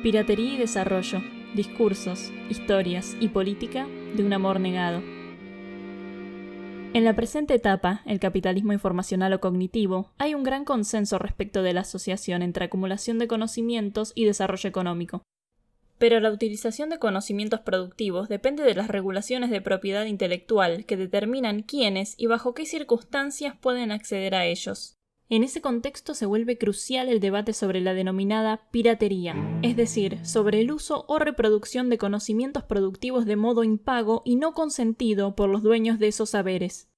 Piratería y desarrollo, discursos, historias y política de un amor negado. En la presente etapa, el capitalismo informacional o cognitivo, hay un gran consenso respecto de la asociación entre acumulación de conocimientos y desarrollo económico. Pero la utilización de conocimientos productivos depende de las regulaciones de propiedad intelectual que determinan quiénes y bajo qué circunstancias pueden acceder a ellos. En ese contexto se vuelve crucial el debate sobre la denominada piratería, es decir, sobre el uso o reproducción de conocimientos productivos de modo impago y no consentido por los dueños de esos saberes.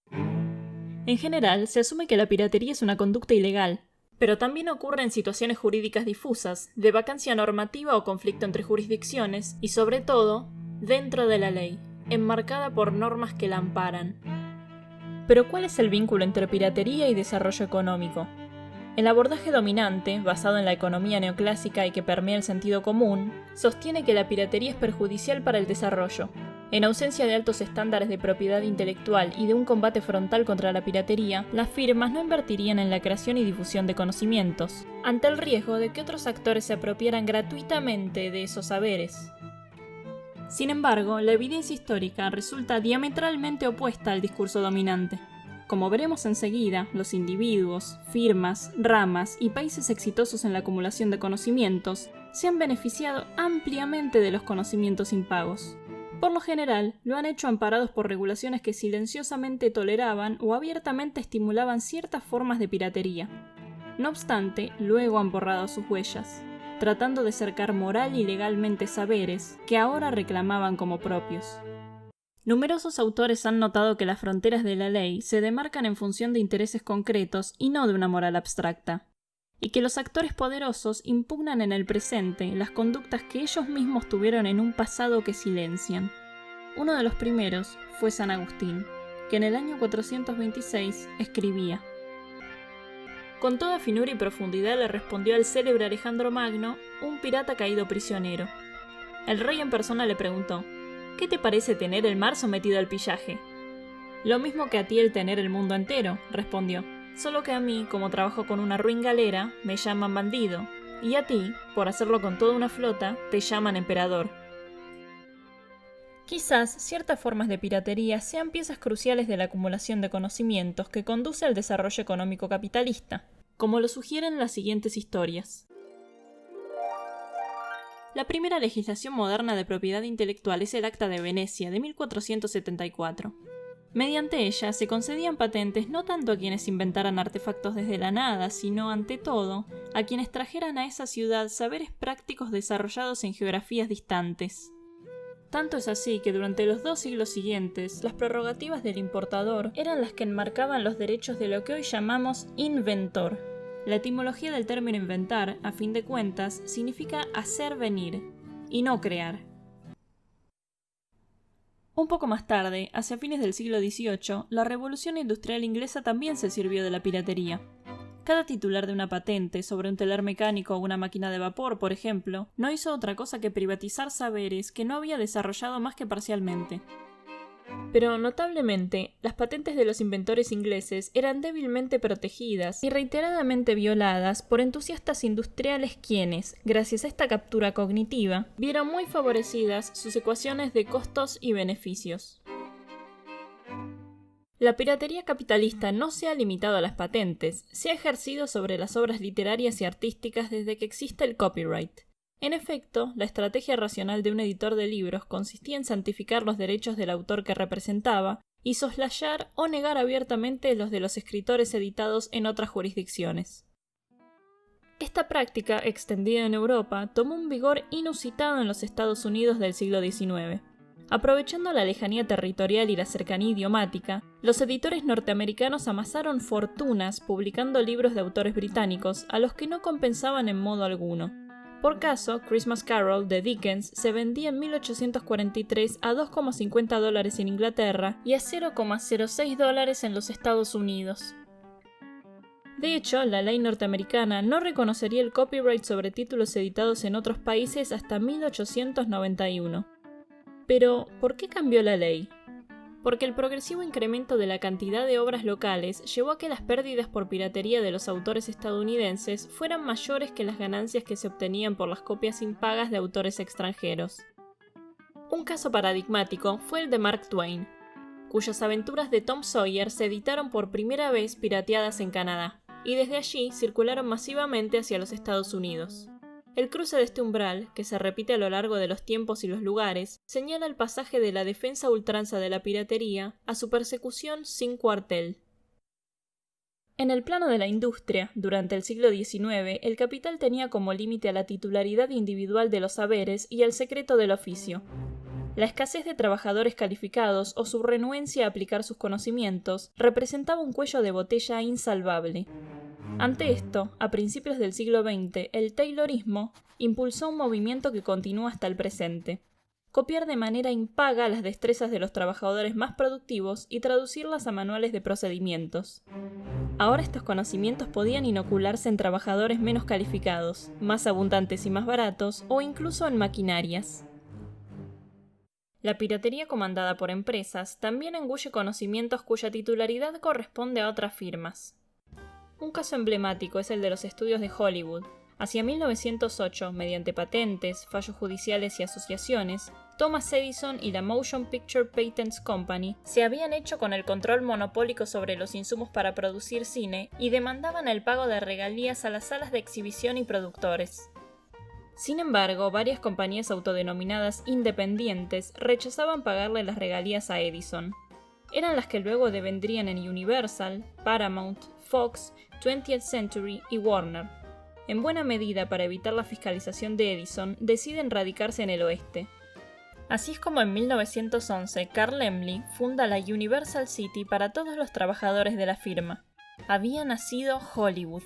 En general, se asume que la piratería es una conducta ilegal, pero también ocurre en situaciones jurídicas difusas, de vacancia normativa o conflicto entre jurisdicciones, y sobre todo, dentro de la ley, enmarcada por normas que la amparan. Pero ¿cuál es el vínculo entre piratería y desarrollo económico? El abordaje dominante, basado en la economía neoclásica y que permea el sentido común, sostiene que la piratería es perjudicial para el desarrollo. En ausencia de altos estándares de propiedad intelectual y de un combate frontal contra la piratería, las firmas no invertirían en la creación y difusión de conocimientos, ante el riesgo de que otros actores se apropiaran gratuitamente de esos saberes. Sin embargo, la evidencia histórica resulta diametralmente opuesta al discurso dominante. Como veremos enseguida, los individuos, firmas, ramas y países exitosos en la acumulación de conocimientos se han beneficiado ampliamente de los conocimientos impagos. Por lo general, lo han hecho amparados por regulaciones que silenciosamente toleraban o abiertamente estimulaban ciertas formas de piratería. No obstante, luego han borrado sus huellas, tratando de cercar moral y legalmente saberes que ahora reclamaban como propios. Numerosos autores han notado que las fronteras de la ley se demarcan en función de intereses concretos y no de una moral abstracta, y que los actores poderosos impugnan en el presente las conductas que ellos mismos tuvieron en un pasado que silencian. Uno de los primeros fue San Agustín, que en el año 426 escribía: «Con toda finura y profundidad le respondió al célebre Alejandro Magno, un pirata caído prisionero. El rey en persona le preguntó: ¿qué te parece tener el mar sometido al pillaje? Lo mismo que a ti el tener el mundo entero, respondió. Solo que a mí, como trabajo con una ruin galera, me llaman bandido, y a ti, por hacerlo con toda una flota, te llaman emperador». Quizás ciertas formas de piratería sean piezas cruciales de la acumulación de conocimientos que conduce al desarrollo económico capitalista, como lo sugieren las siguientes historias. La primera legislación moderna de propiedad intelectual es el Acta de Venecia de 1474. Mediante ella se concedían patentes no tanto a quienes inventaran artefactos desde la nada, sino, ante todo, a quienes trajeran a esa ciudad saberes prácticos desarrollados en geografías distantes. Tanto es así que durante los 2 siglos siguientes, las prerrogativas del importador eran las que enmarcaban los derechos de lo que hoy llamamos inventor. La etimología del término inventar, a fin de cuentas, significa hacer venir, y no crear. Un poco más tarde, hacia fines del siglo XVIII, la Revolución Industrial Inglesa también se sirvió de la piratería. Cada titular de una patente sobre un telar mecánico o una máquina de vapor, por ejemplo, no hizo otra cosa que privatizar saberes que no había desarrollado más que parcialmente. Pero, notablemente, las patentes de los inventores ingleses eran débilmente protegidas y reiteradamente violadas por entusiastas industriales quienes, gracias a esta captura cognitiva, vieron muy favorecidas sus ecuaciones de costos y beneficios. La piratería capitalista no se ha limitado a las patentes, se ha ejercido sobre las obras literarias y artísticas desde que existe el copyright. En efecto, la estrategia racional de un editor de libros consistía en santificar los derechos del autor que representaba y soslayar o negar abiertamente los de los escritores editados en otras jurisdicciones. Esta práctica, extendida en Europa, tomó un vigor inusitado en los Estados Unidos del siglo XIX. Aprovechando la lejanía territorial y la cercanía idiomática, los editores norteamericanos amasaron fortunas publicando libros de autores británicos a los que no compensaban en modo alguno. Por caso, Christmas Carol de Dickens se vendía en 1843 a $2,50 en Inglaterra y a $0,06 en los Estados Unidos. De hecho, la ley norteamericana no reconocería el copyright sobre títulos editados en otros países hasta 1891. Pero, ¿por qué cambió la ley? porque el progresivo incremento de la cantidad de obras locales llevó a que las pérdidas por piratería de los autores estadounidenses fueran mayores que las ganancias que se obtenían por las copias impagas de autores extranjeros. Un caso paradigmático fue el de Mark Twain, cuyas aventuras de Tom Sawyer se editaron por primera vez pirateadas en Canadá, y desde allí circularon masivamente hacia los Estados Unidos. El cruce de este umbral, que se repite a lo largo de los tiempos y los lugares, señala el pasaje de la defensa a ultranza de la piratería a su persecución sin cuartel. En el plano de la industria, durante el siglo XIX, el capital tenía como límite a la titularidad individual de los saberes y al secreto del oficio. La escasez de trabajadores calificados o su renuencia a aplicar sus conocimientos representaba un cuello de botella insalvable. Ante esto, a principios del siglo XX, el Taylorismo impulsó un movimiento que continúa hasta el presente: copiar de manera impaga las destrezas de los trabajadores más productivos y traducirlas a manuales de procedimientos. Ahora estos conocimientos podían inocularse en trabajadores menos calificados, más abundantes y más baratos, o incluso en maquinarias. La piratería comandada por empresas también engulle conocimientos cuya titularidad corresponde a otras firmas. Un caso emblemático es el de los estudios de Hollywood. Hacia 1908, mediante patentes, fallos judiciales y asociaciones, Thomas Edison y la Motion Picture Patents Company se habían hecho con el control monopólico sobre los insumos para producir cine y demandaban el pago de regalías a las salas de exhibición y productores. Sin embargo, varias compañías autodenominadas independientes rechazaban pagarle las regalías a Edison. Eran las que luego devendrían en Universal, Paramount, Fox, 20th Century y Warner. En buena medida para evitar la fiscalización de Edison, deciden radicarse en el oeste. Así es como en 1911 Carl Laemmle funda la Universal City para todos los trabajadores de la firma. Había nacido Hollywood.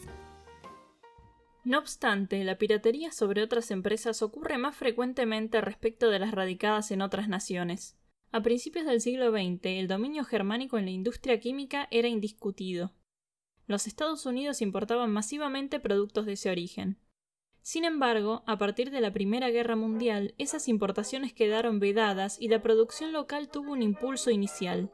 No obstante, la piratería sobre otras empresas ocurre más frecuentemente respecto de las radicadas en otras naciones. A principios del siglo XX, el dominio germánico en la industria química era indiscutido. Los Estados Unidos importaban masivamente productos de ese origen. Sin embargo, a partir de la Primera Guerra Mundial, esas importaciones quedaron vedadas y la producción local tuvo un impulso inicial.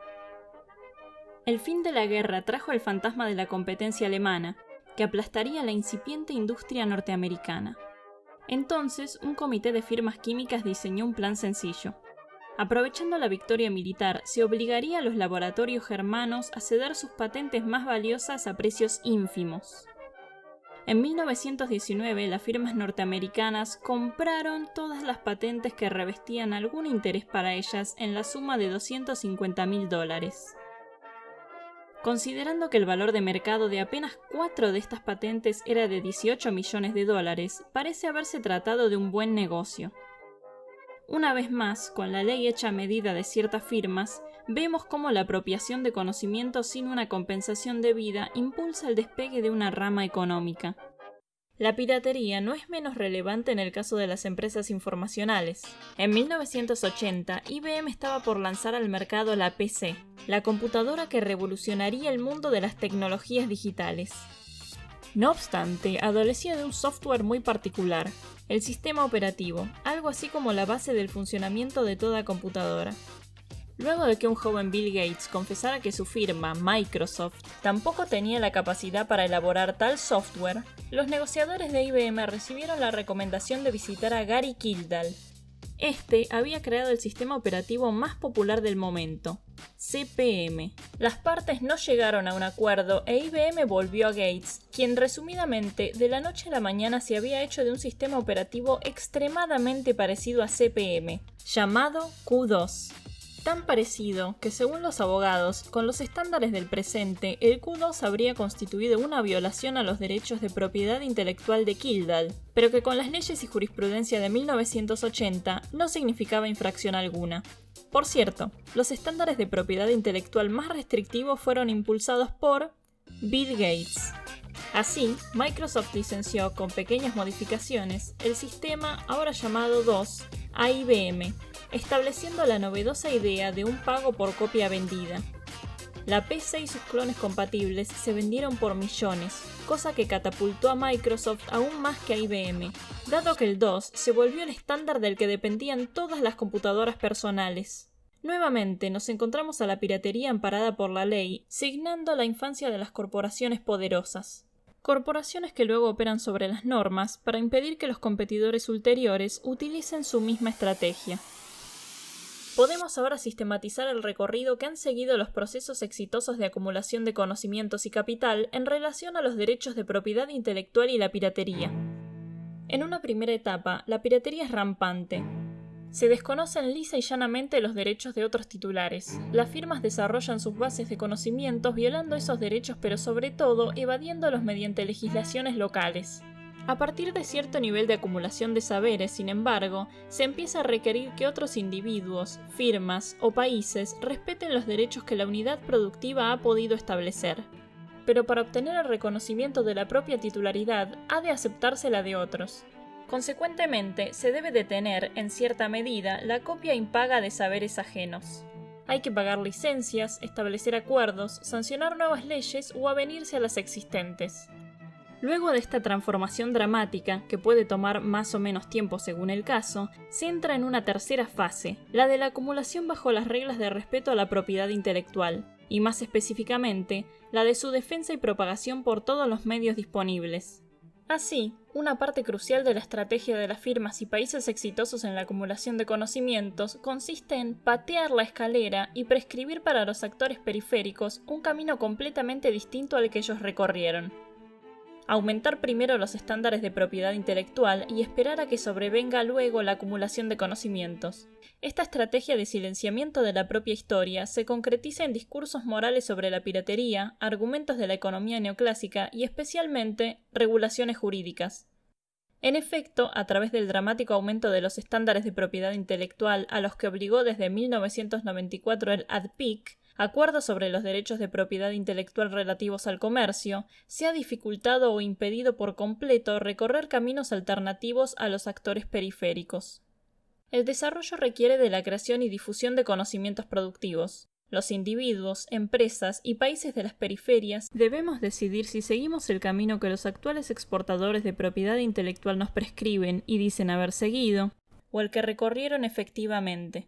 El fin de la guerra trajo el fantasma de la competencia alemana, que aplastaría la incipiente industria norteamericana. Entonces, un comité de firmas químicas diseñó un plan sencillo. Aprovechando la victoria militar, se obligaría a los laboratorios germanos a ceder sus patentes más valiosas a precios ínfimos. En 1919, las firmas norteamericanas compraron todas las patentes que revestían algún interés para ellas en la suma de $250.000. Considerando que el valor de mercado de apenas 4 de estas patentes era de $18 millones, parece haberse tratado de un buen negocio. Una vez más, con la ley hecha a medida de ciertas firmas, vemos cómo la apropiación de conocimientos sin una compensación debida impulsa el despegue de una rama económica. La piratería no es menos relevante en el caso de las empresas informacionales. En 1980, IBM estaba por lanzar al mercado la PC, la computadora que revolucionaría el mundo de las tecnologías digitales. No obstante, adolecía de un software muy particular, el sistema operativo, algo así como la base del funcionamiento de toda computadora. Luego de que un joven Bill Gates confesara que su firma, Microsoft, tampoco tenía la capacidad para elaborar tal software, los negociadores de IBM recibieron la recomendación de visitar a Gary Kildall. Este había creado el sistema operativo más popular del momento, CP/M. Las partes no llegaron a un acuerdo e IBM volvió a Gates, quien resumidamente de la noche a la mañana se había hecho de un sistema operativo extremadamente parecido a CP/M, llamado Q2. Tan parecido que, según los abogados, con los estándares del presente, el Q2 habría constituido una violación a los derechos de propiedad intelectual de Kildall, pero que con las leyes y jurisprudencia de 1980 no significaba infracción alguna. Por cierto, los estándares de propiedad intelectual más restrictivos fueron impulsados por Bill Gates. Así, Microsoft licenció, con pequeñas modificaciones, el sistema, ahora llamado DOS, a IBM, estableciendo la novedosa idea de un pago por copia vendida. La PC y sus clones compatibles se vendieron por millones, cosa que catapultó a Microsoft aún más que a IBM, dado que el DOS se volvió el estándar del que dependían todas las computadoras personales. Nuevamente nos encontramos a la piratería amparada por la ley, signando la infancia de las corporaciones poderosas. Corporaciones que luego operan sobre las normas para impedir que los competidores ulteriores utilicen su misma estrategia. Podemos ahora sistematizar el recorrido que han seguido los procesos exitosos de acumulación de conocimientos y capital en relación a los derechos de propiedad intelectual y la piratería. En una primera etapa, la piratería es rampante. Se desconocen lisa y llanamente los derechos de otros titulares. Las firmas desarrollan sus bases de conocimientos violando esos derechos, pero sobre todo evadiéndolos mediante legislaciones locales. A partir de cierto nivel de acumulación de saberes, sin embargo, se empieza a requerir que otros individuos, firmas o países respeten los derechos que la unidad productiva ha podido establecer. Pero para obtener el reconocimiento de la propia titularidad, ha de aceptarse la de otros. Consecuentemente, se debe detener, en cierta medida, la copia impaga de saberes ajenos. Hay que pagar licencias, establecer acuerdos, sancionar nuevas leyes o avenirse a las existentes. Luego de esta transformación dramática, que puede tomar más o menos tiempo según el caso, se entra en una tercera fase, la de la acumulación bajo las reglas de respeto a la propiedad intelectual, y más específicamente, la de su defensa y propagación por todos los medios disponibles. Así, una parte crucial de la estrategia de las firmas y países exitosos en la acumulación de conocimientos consiste en patear la escalera y prescribir para los actores periféricos un camino completamente distinto al que ellos recorrieron. Aumentar primero los estándares de propiedad intelectual y esperar a que sobrevenga luego la acumulación de conocimientos. Esta estrategia de silenciamiento de la propia historia se concretiza en discursos morales sobre la piratería, argumentos de la economía neoclásica y especialmente regulaciones jurídicas. En efecto, a través del dramático aumento de los estándares de propiedad intelectual a los que obligó desde 1994 el ADPIC, Acuerdo sobre los derechos de propiedad intelectual relativos al comercio, se ha dificultado o impedido por completo recorrer caminos alternativos a los actores periféricos. El desarrollo requiere de la creación y difusión de conocimientos productivos. Los individuos, empresas y países de las periferias debemos decidir si seguimos el camino que los actuales exportadores de propiedad intelectual nos prescriben y dicen haber seguido, o el que recorrieron efectivamente.